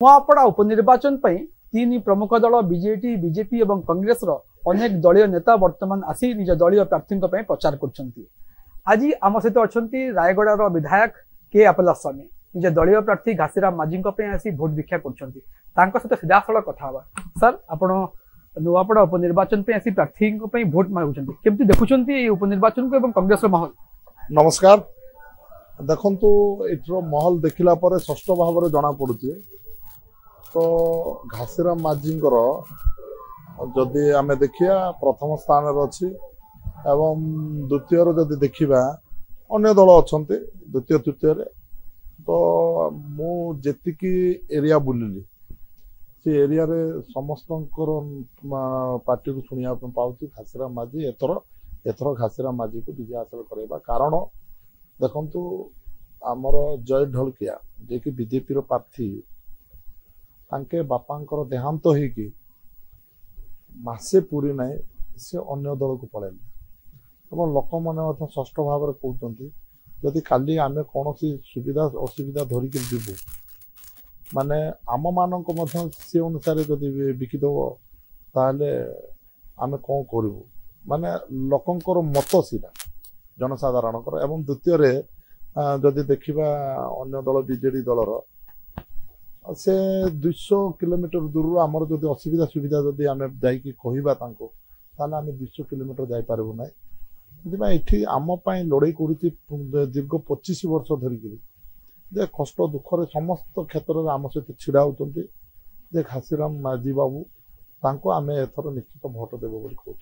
ନୂଆପଡ଼ା ଉପନିର୍ବାଚନ ପାଇଁ ତିନି ପ୍ରମୁଖ ଦଳ ବିଜେଡି ବିଜେପି ଏବଂ କଂଗ୍ରେସର ଅନେକ ଦଳୀୟ ନେତା ବର୍ତ୍ତମାନ ଆସି ନିଜ ଦଳୀୟ ପ୍ରାର୍ଥୀଙ୍କ ପାଇଁ ପ୍ରଚାର କରୁଛନ୍ତି। ଆଜି ଆମ ସହିତ ଅଛନ୍ତି ରାୟଗଡ଼ାର ବିଧାୟକ କେ ଆପଲାସ୍ୱାମୀ ନିଜ ଦଳୀୟ ପ୍ରାର୍ଥୀ ଘାସିରାମ ମାଝୀଙ୍କ ପାଇଁ ଆସି ଭୋଟ ଭିକ୍ଷା କରୁଛନ୍ତି। ତାଙ୍କ ସହିତ ସିଧାସଳଖ କଥା ହେବା। ସାର୍, ଆପଣ ନୂଆପଡ଼ା ଉପନିର୍ବାଚନ ପାଇଁ ଆସି ପ୍ରାର୍ଥୀଙ୍କ ପାଇଁ ଭୋଟ ମାଗୁଛନ୍ତି, କେମିତି ଦେଖୁଛନ୍ତି এই ଉପନିର୍ବାଚନକୁ ଏବଂ କଂଗ୍ରେସର ମାହୋଲ? नमस्कार। देखु एठर महल देखला परे स्पष्ट भाव में जना पड़ुचे तो घासीराम माझींकर जदि आम देखिया प्रथम स्थान अच्छी एवं द्वितीय जदि देखा अन्य दल अच्छा द्वितीय तृतीय तो मु जेतिकी एरिया बुलिली से एरिया रे समस्त पार्टी को शुणा पाऊँ घासीराम माझी एथर घासीराम माझी को विजय हासिल करवा। कारण देखु आमर जय ढोलकिया जे कि बीजेपी प्रार्थी तांके बापांकर देहांत होगी मासे पूरी ना से अन्य दल को पलैले और लोक मैंने स्पष्ट भाव में कहते जदि खाली आम कौन सुविधा असुविधा धरिक जीवु माने आम मानक से अनुसार जदि बिकिदेव ताहले आम कौन करूँ माने लोकंकर मत सीधा जनसाधारणकर। एवं द्वितीय जदि देखा अन्य दल बीजेडी दलर से 200 किलोमीटर दूर आमर जदि असुविधा सुविधा जदि आम जाकि कहवा आम 200 किलोमीटर जापारू ना ये आम लड़ाई कर दीर्घ 25 वर्ष धरिकी जे कष्ट दुखरे समस्त क्षेत्र में आम सहित छिड़ा होती घासीराम माझी बाबू तांको आम एथर निश्चित भोट देव बोली कहूँ।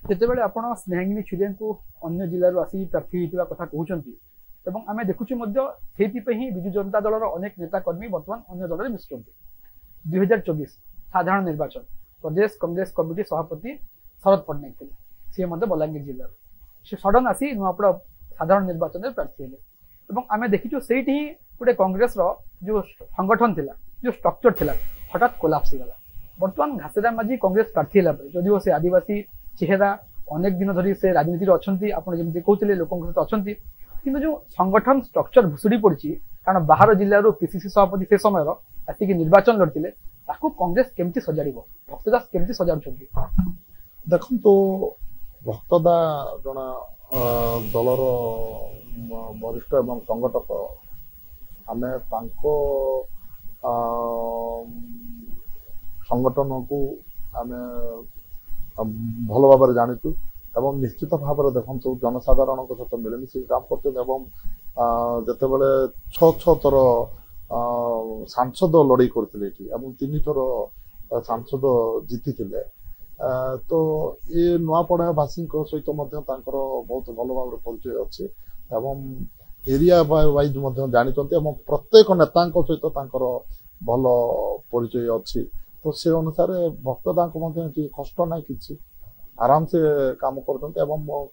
जितेबाला आप स्नेहांगिनी छुरिया को अन्य जिलूर आसिक प्रार्थी होता कथा कहते आम देखुचे विजु जनता दलर अनेक नेताकर्मी बर्तमान अन्य दल में मिशुंट। 2024 साधारण निर्वाचन प्रदेश कांग्रेस कमिटी सभापति शरद पट्टनायक थे सी बलांगीर जिले से सडन आसी नुआपड़ा साधारण निर्वाचन में प्रार्थी हेले आम देखीचु से गोटे कांग्रेस जो संगठन थिला जो स्ट्रक्चर थिला हठात कोलाप्स होगा। बर्तमान घासीराम माझी कांग्रेस प्रार्थी है जदिव से आदिवासी चेहरा अनेक दिन धरी से राजनीति अच्छा आपड़ जमी कहते लोक सहित अच्छा कि जो संगठन स्ट्रक्चर भुशुड़ी पड़ी कारण बाहर जिलूर पीसीसी सभापति से समय आसिक निर्वाचन लड़ते कांग्रेस केमती सजाड़ भक्तदास केमती सजाड़ देखु तो भक्तदा जना दलर वरिष्ठ एवं संगठक आम संगठन को आम भल भाव जाचु एवं निश्चित भाव में देखो जनसाधारण सहित मिलमिश काम करते बड़े छह थर सांसद लड़ाई करते 3 थर सांसद जीति तो ये नुआपड़ा भाषी सहित बहुत भल भाव परिचय अच्छे एवं एरिया वाइज जानते प्रत्येक नेता सहित भल परिचय अच्छी तो से अनुसार भक्तदा कष्ट ना कि आराम से काम करते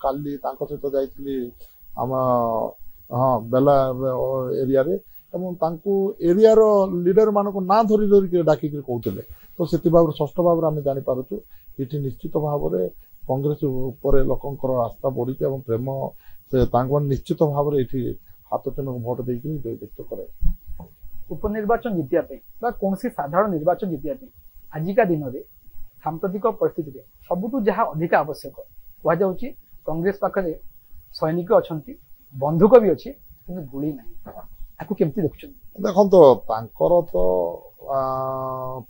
काली सहित जाइली आम हाँ बेला एरिया रे एरिया लीडर मान ना धरी धरिक डाकिक कहते तो से स्पष्ट भाव में आम जापारू ये निश्चित भाव में कांग्रेस उपर लोकंर आस्था बढ़ी प्रेम से निश्चित भाव में ये हाथ चिन्ह को भोट देकर व्यक्त करे। उपनिर्वाचन जितिया कौन साधारण निर्वाचन जितिया आजिका दिन में सांप्रतिक परिस्थिति सबुठू जहाँ अधिक आवश्यक कहुच्छी कांग्रेस पाखे सैनिक अच्छा बंधुक भी अच्छी कि गुली ना केमती देखुं देखो तो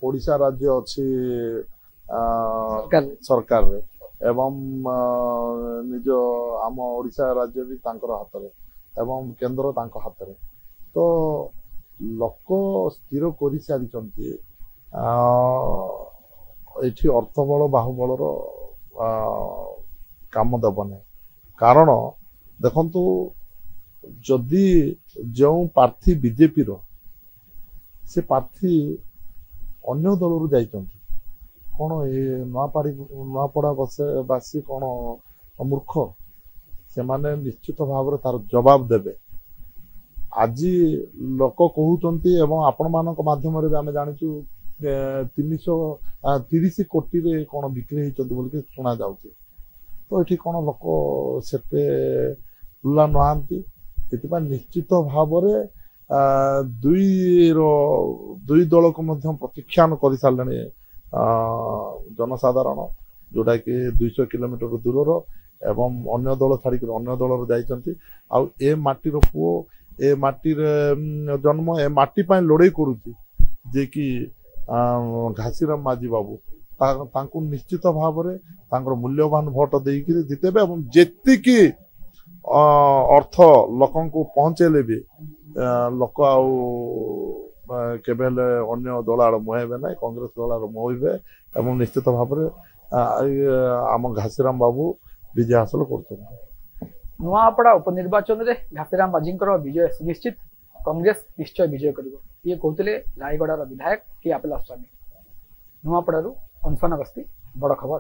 पड़िशा राज्य अच्छी सरकार रे एवं निज आम ओडिशा राज्य भी हाथ में एवं केंद्र हाथ में तो लोक स्थिर कर सारी ये अर्थबल बाहुबलर काम देवना कारण देखु जदि जो प्रार्थी बीजेपी से प्रार्थी अन्य दल रु जाइछन्ति कौन ये नुआपड़ा बासी कौन मूर्ख से माने निश्चित भाव में तार जवाब देवे। आज लोक कहते आपण मान माध्यम आम जाचु 330 कोटी रे कौन बिक्री होती बोल शुणा जा तो ये कौन लोक से लुला नहांती निश्चित भाव में ଦୁଇ ଦଳକୁ ମଧ୍ୟ ପ୍ରତ୍ୟାଖ୍ୟାନ କରିସାରିଲେଣି ଜନସାଧାରଣ, ଯୋଉଟା କି 200 କିଲୋମିଟର ଦୂରର ଏବଂ ଅନ୍ୟ ଦଳ ଛାଡ଼ିକି ଅନ୍ୟ ଦଳର ଯାଇଛନ୍ତି। ଆଉ ଏ ମାଟିର ପୁଅ, ଏ ମାଟିରେ ଜନ୍ମ, ଏ ମାଟି ପାଇଁ ଲଢ଼େଇ କରୁଛି ଯେ କି ଘାସିରାମ ମାଝୀ ବାବୁ, ତାଙ୍କୁ ନିଶ୍ଚିତ ଭାବରେ ତାଙ୍କର ମୂଲ୍ୟବାନ ଭୋଟ ଦେଇକିରି ଜିତେବେ ଏବଂ ଯେତିକି ଅର୍ଥ ଲୋକଙ୍କୁ ପହଞ୍ଚେଇଲେ ବି ଲୋକ ଆଉ କେବେ ହେଲେ ଅନ୍ୟ ଦଳ ଆଡ଼ ମୁହାଇବେ ନାହିଁ, କଂଗ୍ରେସ ଦଳ ଆଡ଼ ମୁହାଇବେ ଏବଂ ନିଶ୍ଚିତ ଭାବରେ ଆମ ଘାସିରାମ ବାବୁ ବିଜୟ ହାସଲ କରୁଛନ୍ତି। नुआपड़ा उपनिर्वाचन में घासीराम माझींकर विजय सुनिश्चित, कांग्रेस निश्चय विजय कर ये कहते रायगड़ार विधायक के आपेला स्वामी। नुआपड़ारू अंशुमान अगस्ती, बड़ खबर।